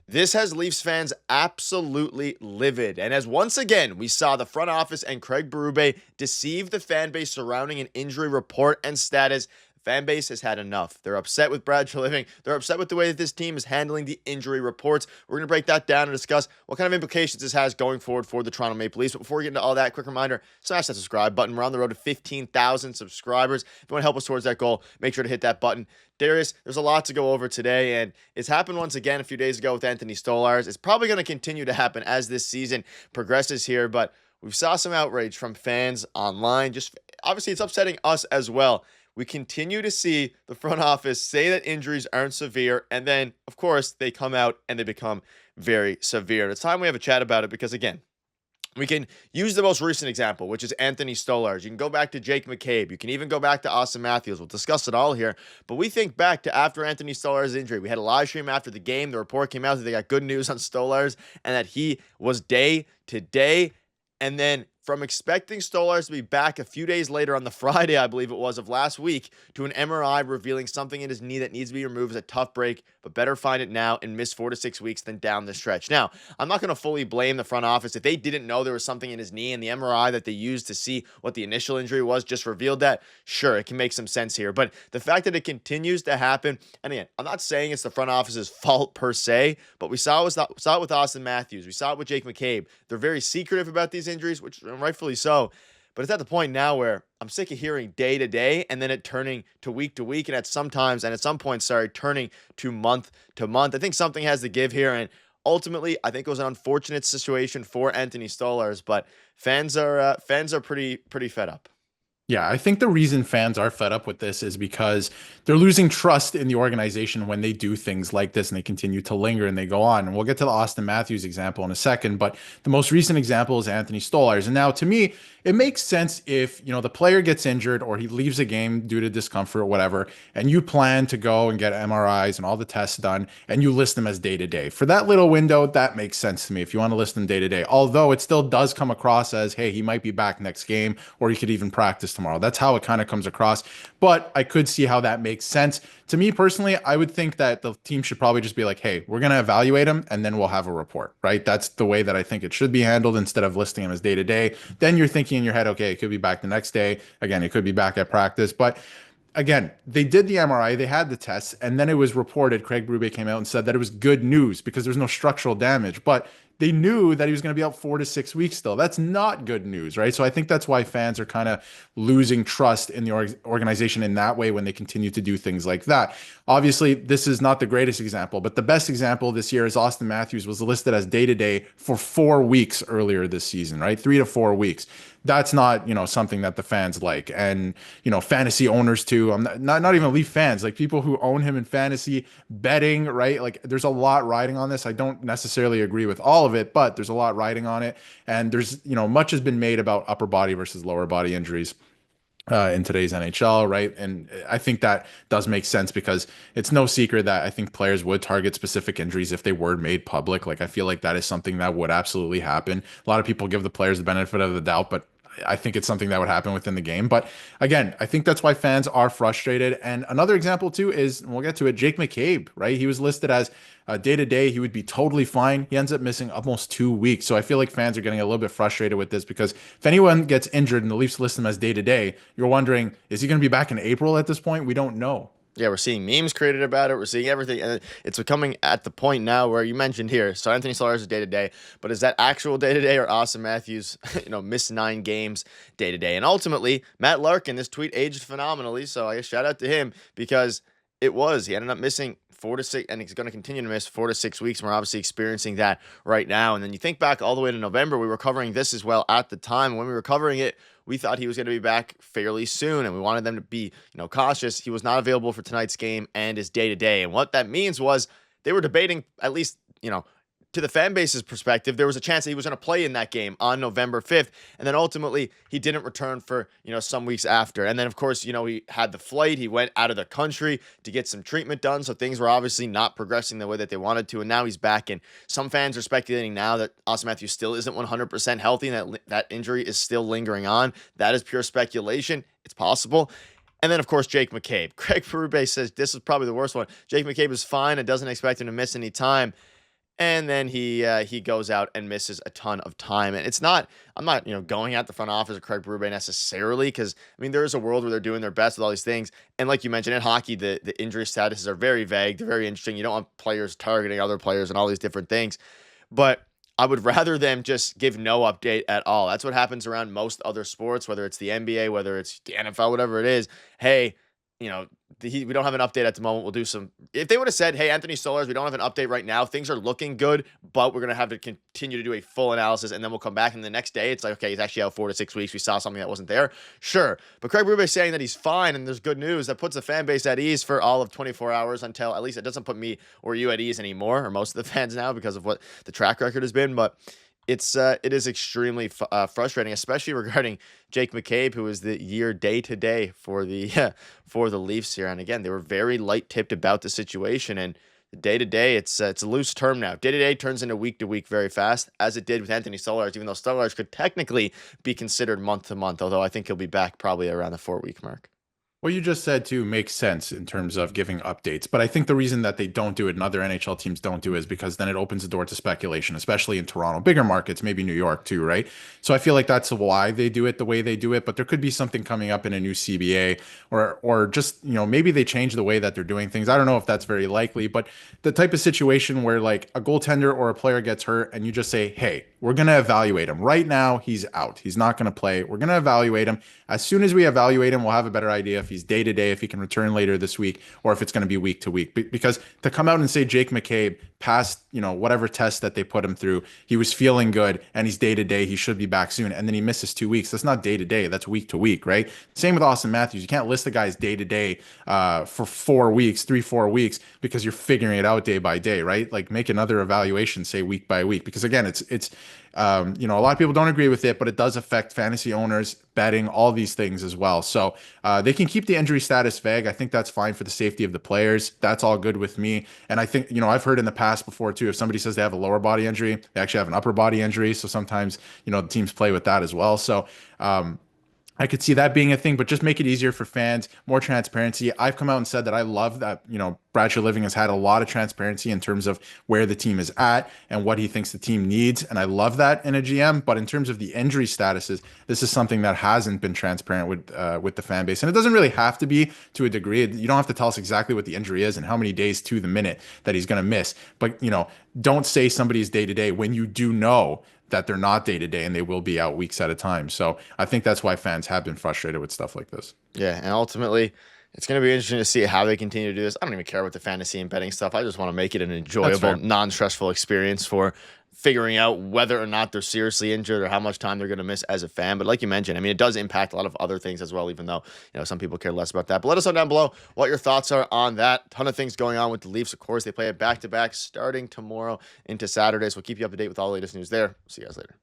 This has Leafs fans absolutely livid. And as once again, we saw the front office and Craig Berube deceive the fan base surrounding an injury report and status. Fan base has had enough. They're upset with Brad Treliving. They're upset with the way that this team is handling the injury reports. We're going to break that down and discuss what kind of implications this has going forward for the Toronto Maple Leafs. But before we get into all that, quick reminder, smash that subscribe button. We're on the road to 15,000 subscribers. If you want to help us towards that goal, make sure to hit that button. Darius, there's a lot to go over today, and it's happened once again a few days ago with Anthony Stolarz. It's probably going to continue to happen as this season progresses here, but we saw some outrage from fans online. Just obviously, it's upsetting us as well. We continue to see the front office say that injuries aren't severe, and then, of course, they come out and they become very severe. It's time we have a chat about it because, again, we can use the most recent example, which is Anthony Stolarz. You can go back to Jake McCabe. You can even go back to Austin Matthews. We'll discuss it all here. But we think back to after Anthony Stolarz' injury. We had a live stream after the game. The report came out that they got good news on Stolarz and that he was day to day. And then from expecting Stolarz to be back a few days later on the Friday, I believe it was, of last week, to an MRI revealing something in his knee that needs to be removed is a tough break, but better find it now and miss 4 to 6 weeks than down the stretch. Now, I'm not going to fully blame the front office. If they didn't know there was something in his knee and the MRI that they used to see what the initial injury was just revealed that, sure, it can make some sense here. But the fact that it continues to happen, and again, I'm not saying it's the front office's fault per se, but we saw it with Austin Matthews. We saw it with Jake McCabe. They're very secretive about these injuries, which rightfully so. But it's at the point now where I'm sick of hearing day to day and then it turning to week, and at some points, turning to month. I think something has to give here. And ultimately, I think it was an unfortunate situation for Anthony Stolarz, but fans are pretty fed up. Yeah, I think the reason fans are fed up with this is because they're losing trust in the organization when they do things like this and they continue to linger and they go on. And we'll get to the Austin Matthews example in a second, but the most recent example is Anthony Stolarz. And now to me, it makes sense if, the player gets injured or he leaves a game due to discomfort or whatever, and you plan to go and get MRIs and all the tests done and you list them as day to day. For that little window, that makes sense to me if you want to list them day to day. Although it still does come across as, hey, he might be back next game or he could even practice tomorrow. That's how it kind of comes across. But I could see how that makes sense. To me personally, I would think that the team should probably just be like, hey, we're going to evaluate him and then we'll have a report, right? That's the way that I think it should be handled instead of listing him as day to day. Then you're thinking in your head, okay, it could be back the next day. Again, it could be back at practice. But again, they did the MRI, they had the tests, and then it was reported. Craig Berube came out and said that it was good news because there's no structural damage. But they knew that he was going to be out 4 to 6 weeks still. That's not good news, right? So I think that's why fans are kind of losing trust in the organization in that way when they continue to do things like that. Obviously, this is not the greatest example, but the best example this year is Austin Matthews was listed as day-to-day for 4 weeks earlier this season, right? 3 to 4 weeks. That's not, something that the fans like. And, fantasy owners too. I'm not even Leaf fans, like people who own him in fantasy betting, right? Like there's a lot riding on this. I don't necessarily agree with all of it, but there's a lot riding on it. And there's, much has been made about upper body versus lower body injuries in today's NHL, right? And I think that does make sense because it's no secret that I think players would target specific injuries if they were made public. Like I feel like that is something that would absolutely happen. A lot of people give the players the benefit of the doubt, but I think it's something that would happen within the game. But again, I think that's why fans are frustrated. And another example too is, and we'll get to it, Jake McCabe, right? He was listed as day to day. He would be totally fine. He ends up missing almost 2 weeks. So I feel like fans are getting a little bit frustrated with this because if anyone gets injured and the Leafs list him as day to day, you're wondering, is he going to be back in April at this point? We don't know. Yeah, we're seeing memes created about it. We're seeing everything. And it's becoming at the point now where you mentioned here. So Anthony Stolarz is day to day, but is that actual day to day or Austin Matthews, missed 9 games day to day? And ultimately, Matt Larkin, this tweet aged phenomenally. So I guess shout out to him because he ended up missing 4 to 6, and he's going to continue to miss 4 to 6 weeks. And we're obviously experiencing that right now. And then you think back all the way to November, we were covering this as well at the time. When we were covering it, we thought he was going to be back fairly soon, and we wanted them to be, cautious. He was not available for tonight's game and his day-to-day. And what that means was they were debating, at least, to the fan base's perspective, there was a chance that he was going to play in that game on November 5th. And then ultimately he didn't return for, some weeks after. And then of course, he had the flight, he went out of the country to get some treatment done. So things were obviously not progressing the way that they wanted to. And now he's back. And some fans are speculating now that Austin Matthews still isn't 100% healthy and that injury is still lingering on. That is pure speculation. It's possible. And then, of course, Jake McCabe. Craig Berube says this is probably the worst one. Jake McCabe is fine and doesn't expect him to miss any time. and then he goes out and misses a ton of time. And it's not, I'm not, going at the front office of Craig Berube necessarily, because I mean there is a world where they're doing their best with all these things. And like you mentioned, in hockey, the injury statuses are very vague. They're very interesting. You don't want players targeting other players and all these different things. But I would rather them just give no update at all. That's what happens around most other sports, whether it's the NBA, whether it's the NFL, whatever it is. Hey, we don't have an update at the moment. We'll do some. If they would have said, "Hey, Anthony Stolarz, we don't have an update right now. Things are looking good, but we're gonna have to continue to do a full analysis, and then we'll come back." And the next day, it's like, "Okay, he's actually out 4 to 6 weeks. We saw something that wasn't there." Sure, but Craig Berube saying that he's fine and there's good news that puts the fan base at ease for all of 24 hours, until at least it doesn't put me or you at ease anymore, or most of the fans now, because of what the track record has been. But it is extremely frustrating, especially regarding Jake McCabe, who is the year day to day for the for the Leafs here. And again, they were very light tipped about the situation, and day to day, it's a loose term now. Day to day turns into week to week very fast, as it did with Anthony Stolarz. Even though Stolarz could technically be considered month to month, although I think he'll be back probably around the 4 week mark. What you just said too makes sense in terms of giving updates, but I think the reason that they don't do it and other NHL teams don't do it is because then it opens the door to speculation, especially in Toronto, bigger markets, maybe New York too, right? So I feel like that's why they do it the way they do it, but there could be something coming up in a new CBA, or just, maybe they change the way that they're doing things. I don't know if that's very likely, but the type of situation where like a goaltender or a player gets hurt and you just say, "Hey, we're going to evaluate him. Right now, he's out. He's not going to play. We're going to evaluate him. As soon as we evaluate him, we'll have a better idea if he's day to day, if he can return later this week, or if it's going to be week to week." Because to come out and say Jake McCabe passed, whatever test that they put him through, he was feeling good and he's day to day, he should be back soon, and then he misses 2 weeks. That's not day to day. That's week to week, right? Same with Austin Matthews. You can't list the guy's day to day for 4 weeks, 3, 4 weeks, because you're figuring it out day by day, right? Like make another evaluation, say week by week, because again, it's a lot of people don't agree with it, but it does affect fantasy owners, betting, all these things as well. So they can keep the injury status vague. I think that's fine for the safety of the players. That's all good with me. And I think, I've heard in the past before too, if somebody says they have a lower body injury, they actually have an upper body injury. So sometimes, the teams play with that as well. So I could see that being a thing, but just make it easier for fans, more transparency. I've come out and said that I love that, Brad Living has had a lot of transparency in terms of where the team is at and what he thinks the team needs. And I love that in a GM. But in terms of the injury statuses, this is something that hasn't been transparent with the fan base. And it doesn't really have to be to a degree. You don't have to tell us exactly what the injury is and how many days to the minute that he's going to miss. But, don't say somebody's day to day when you do know that they're not day to day and they will be out weeks at a time. So I think that's why fans have been frustrated with stuff like this. Yeah, and ultimately, it's going to be interesting to see how they continue to do this. I don't even care about the fantasy and betting stuff. I just want to make it an enjoyable, non-stressful experience for figuring out whether or not they're seriously injured or how much time they're going to miss as a fan. But like you mentioned, I mean, it does impact a lot of other things as well, even though, some people care less about that. But let us know down below what your thoughts are on that. Ton of things going on with the Leafs. Of course, they play it back-to-back starting tomorrow into Saturday. So we'll keep you up to date with all the latest news there. See you guys later.